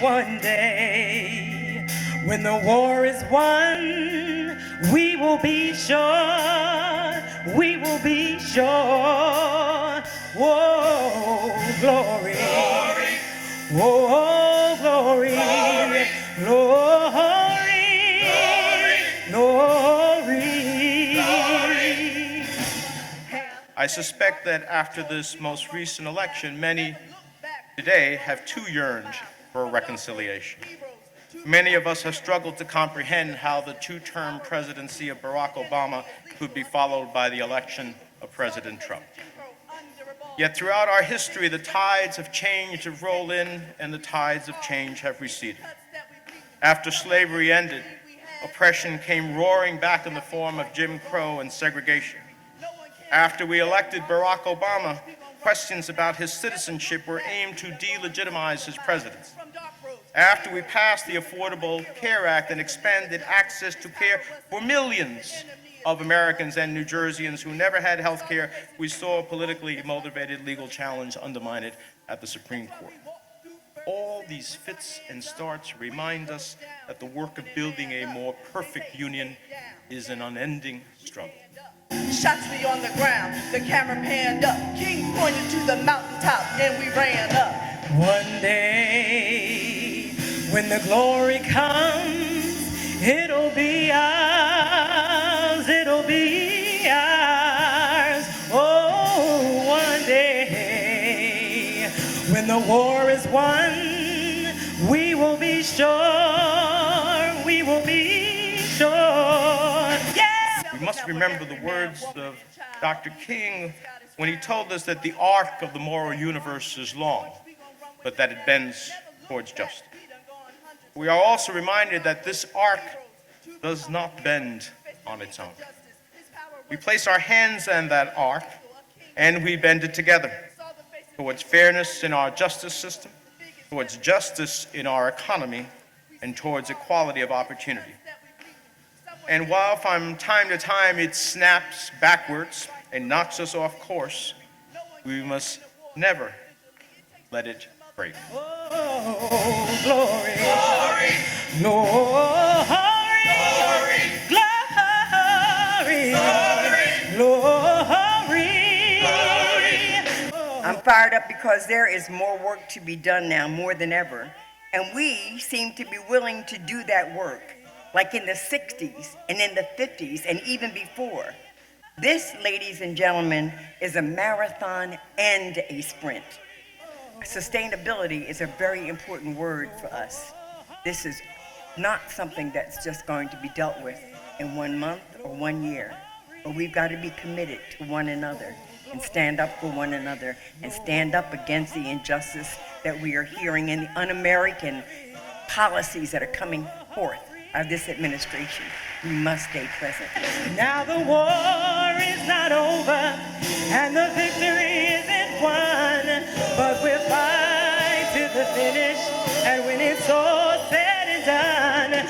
one day, when the war is won, we will be sure, we will be sure. Whoa, glory, glory. Whoa, glory, glory, glory, glory. I suspect that after this most recent election, many today have too yearned for a reconciliation. Many of us have struggled to comprehend how the two-term presidency of Barack Obama could be followed by the election of President Trump. Yet throughout our history, the tides of change have rolled in and the tides of change have receded. After slavery ended, oppression came roaring back in the form of Jim Crow and segregation. After we elected Barack Obama, questions about his citizenship were aimed to delegitimize his presidency. After we passed the Affordable Care Act and expanded access to care for millions of Americans and New Jerseyans who never had health care, we saw a politically motivated legal challenge undermine it at the Supreme Court. All these fits and starts remind us that the work of building a more perfect union is an unending struggle. Shots were on the ground, the camera panned up. King pointed to the mountaintop and we ran up. One day, when the glory comes, it'll be ours, it'll be ours. Oh, one day, when the war is won, we will be sure, we will be sure. Yeah! We must remember the words of Dr. King when he told us that the arc of the moral universe is long, but that it bends towards justice. We are also reminded that this arc does not bend on its own. We place our hands on that arc and we bend it together towards fairness in our justice system, towards justice in our economy, and towards equality of opportunity. And while from time to time it snaps backwards and knocks us off course, we must never let it break. Oh, glory, glory, glory, glory. I'm fired up because there is more work to be done now, more than ever. And we seem to be willing to do that work, like in the 60s and in the 50s and even before. This, ladies and gentlemen, is a marathon and a sprint. Sustainability is a very important word for us. This is not something that's just going to be dealt with in 1 month or 1 year, but we've got to be committed to one another and stand up for one another and stand up against the injustice that we are hearing and the un-American policies that are coming forth of this administration. We must stay present. Now the war is not over and the victory isn't won, but we'll fight to the finish, and when it's all said and done,